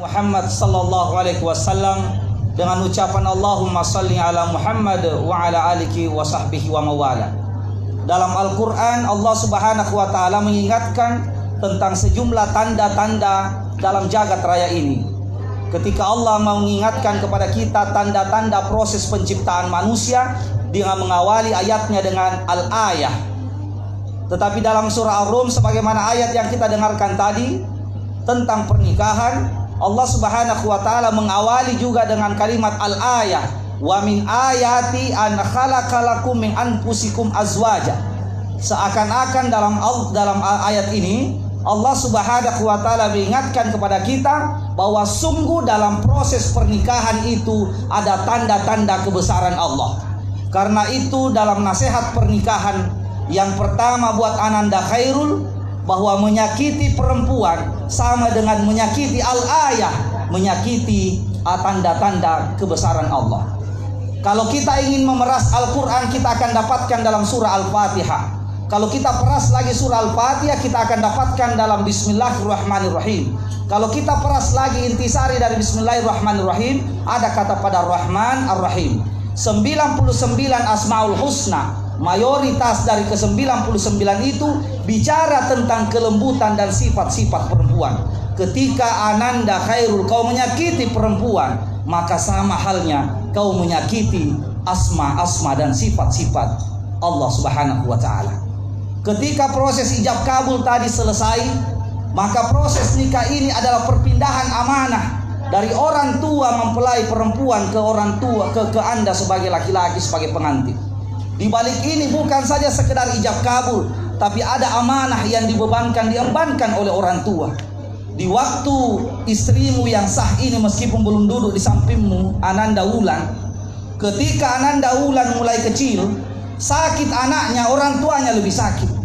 Muhammad sallallahu alaihi wasallam dengan ucapan Allahumma salli ala Muhammad wa ala alihi wa sahbihi wa mawala. Dalam Al-Quran Allah subhanahu wa ta'ala mengingatkan tentang sejumlah tanda-tanda dalam jagat raya ini. Ketika Allah mengingatkan kepada kita tanda-tanda proses penciptaan manusia dengan mengawali ayatnya dengan al-ayah. Tetapi dalam surah Ar-Rum sebagaimana ayat yang kita dengarkan tadi tentang pernikahan, Allah subhanahu wa ta'ala mengawali juga dengan kalimat al-ayah. Wa min ayati an khalaqalakum min anfusikum azwaja. Seakan-akan dalam ayat ini Allah subhanahu wa ta'ala mengingatkan kepada kita bahwa sungguh dalam proses pernikahan itu ada tanda-tanda kebesaran Allah. Karena itu dalam nasihat pernikahan yang pertama buat Ananda Khairul, bahwa menyakiti perempuan sama dengan menyakiti al-ayah, menyakiti tanda-tanda kebesaran Allah. Kalau kita ingin memeras Al-Quran, kita akan dapatkan dalam surah Al-Fatihah. Kalau kita peras lagi surah Al-Fatihah, kita akan dapatkan dalam Bismillahirrahmanirrahim. Kalau kita peras lagi intisari dari Bismillahirrahmanirrahim, ada kata pada Rahman Ar-Rahim. 99 Asmaul Husna, mayoritas dari ke-99 itu bicara tentang kelembutan dan sifat-sifat perempuan. Ketika Ananda Khairul kau menyakiti perempuan, maka sama halnya kau menyakiti asma-asma dan sifat-sifat Allah subhanahu wa ta'ala. Ketika proses ijab kabul tadi selesai, maka proses nikah ini adalah perpindahan amanah dari orang tua mempelai perempuan ke orang tua, ke Anda sebagai laki-laki, sebagai pengantin. Di balik ini bukan saja sekedar ijab kabul, tapi ada amanah yang diembankan oleh orang tua. Di waktu istrimu yang sah ini meskipun belum duduk di sampingmu, Ananda Wulan, ketika Ananda Wulan mulai kecil, sakit anaknya, orang tuanya lebih sakit.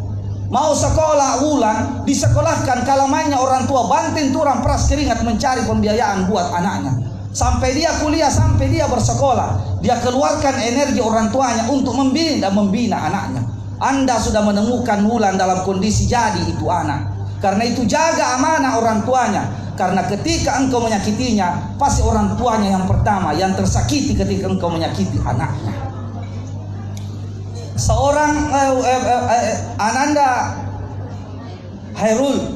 Mau sekolah Wulan, disekolahkan, kalamannya orang tua banting turang peras keringat mencari pembiayaan buat anaknya. Sampai dia kuliah, sampai dia bersekolah, dia keluarkan energi orang tuanya untuk membina anaknya. Anda sudah menemukan Wulan dalam kondisi jadi itu anak. Karena itu jaga amanah orang tuanya. Karena ketika engkau menyakitinya, pasti orang tuanya yang pertama yang tersakiti ketika engkau menyakiti anaknya. Seorang Ananda Khairul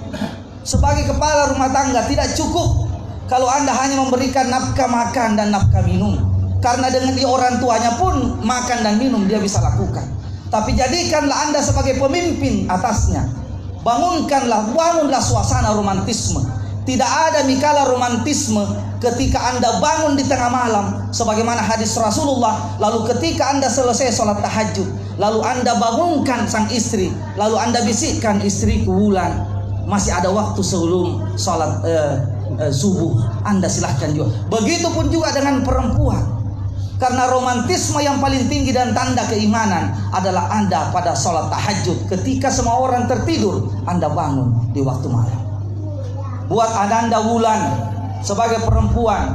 sebagai kepala rumah tangga tidak cukup kalau Anda hanya memberikan nafkah makan dan nafkah minum. Karena dengan dia orang tuanya pun makan dan minum dia bisa lakukan. Tapi jadikanlah Anda sebagai pemimpin atasnya. Bangunlah suasana romantisme. Tidak ada mikala romantisme ketika Anda bangun di tengah malam sebagaimana hadis Rasulullah. Lalu ketika Anda selesai sholat tahajud, lalu Anda bangunkan sang istri, lalu Anda bisikkan, istriku Wulan, masih ada waktu sebelum sholat subuh, Anda silahkan juga. Begitupun juga dengan perempuan. Karena romantisme yang paling tinggi dan tanda keimanan adalah Anda pada sholat tahajud. Ketika semua orang tertidur, Anda bangun di waktu malam. Buat Ananda Wulan sebagai perempuan,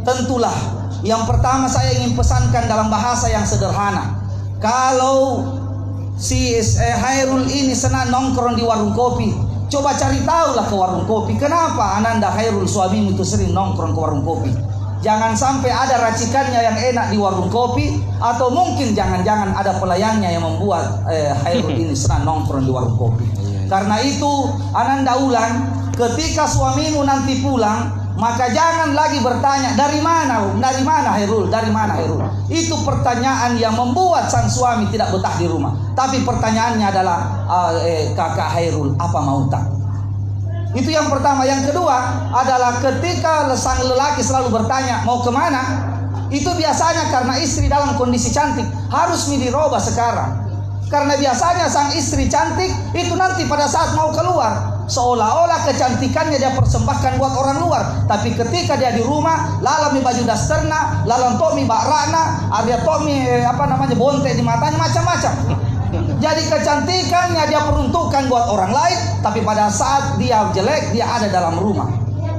tentulah yang pertama saya ingin pesankan dalam bahasa yang sederhana. Kalau si Khairul ini senang nongkrong di warung kopi, coba cari tahulah ke warung kopi. Kenapa Ananda Khairul suamimu itu sering nongkrong ke warung kopi? Jangan sampai ada racikannya yang enak di warung kopi, atau mungkin jangan-jangan ada pelayannya yang membuat Khairul ini senang nongkrong di warung kopi. Karena itu Ananda Wulan, ketika suamimu nanti pulang, maka jangan lagi bertanya dari mana Khairul, dari mana Khairul. Itu pertanyaan yang membuat sang suami tidak betah di rumah. Tapi pertanyaannya adalah kakak Khairul apa mau tak? Itu yang pertama. Yang kedua adalah ketika sang lelaki selalu bertanya mau kemana, itu biasanya karena istri dalam kondisi cantik. Harus dirubah sekarang. Karena biasanya sang istri cantik itu nanti pada saat mau keluar, seolah-olah kecantikannya dia persembahkan buat orang luar. Tapi ketika dia di rumah, lalam baju dasterna, lalam tomi bakrana, ada tomi bontek di matanya, macam-macam. Jadi kecantikannya dia peruntukkan buat orang lain, tapi pada saat dia jelek dia ada dalam rumah.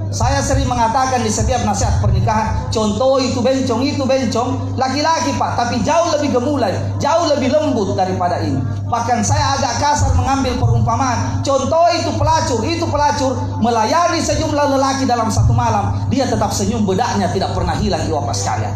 Saya sering mengatakan di setiap nasihat pernikahan, contoh itu bencong, laki-laki Pak, tapi jauh lebih gemulai, jauh lebih lembut daripada ini. Bahkan saya agak kasar mengambil perumpamaan, contoh itu pelacur melayani sejumlah lelaki dalam satu malam, dia tetap senyum, bedaknya tidak pernah hilang di Bapak sekalian.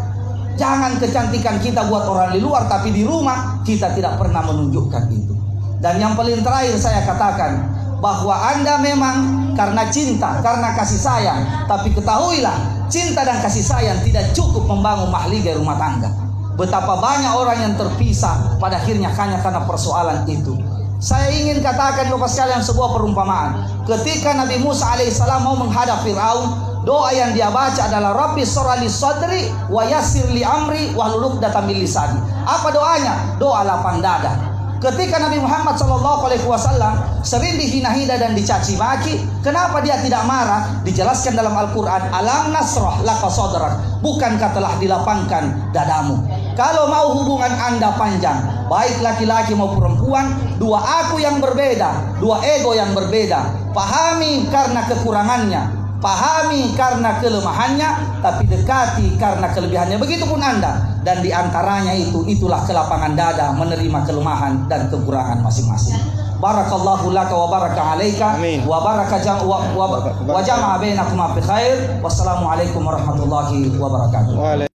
Jangan kecantikan kita buat orang di luar, tapi di rumah kita tidak pernah menunjukkan itu. Dan yang paling terakhir saya katakan, bahwa Anda memang karena cinta, karena kasih sayang, tapi ketahuilah, cinta dan kasih sayang tidak cukup membangun mahligai rumah tangga. Betapa banyak orang yang terpisah pada akhirnya hanya karena persoalan itu. Saya ingin katakan Bapak sekalian sebuah perumpamaan. Ketika Nabi Musa alaihissalam mau menghadap Fir'aun, doa yang dia baca adalah Rabbi shrah li sadri wa yassir li amri wahlul 'uqdatam min lisani. Apa doanya? Doa lapang dada. Ketika Nabi Muhammad SAW sering dihina-hina dan dicaci maki, kenapa dia tidak marah? Dijelaskan dalam Al-Quran, alam nasrah laka sadrak, bukankah telah dilapangkan dadamu? Kalau mau hubungan Anda panjang, baik laki-laki maupun perempuan, dua aku yang berbeda, dua ego yang berbeda, pahami karena kekurangannya, pahami karena kelemahannya, tapi dekati karena kelebihannya. Begitupun Anda. Dan diantaranya itulah kelapangan dada menerima kelemahan dan kekurangan masing-masing. Barakallahu laka wa baraka alaika wa baraka wa jama'a bainakum fi khair. Wassalamualaikum warahmatullahi wabarakatuh.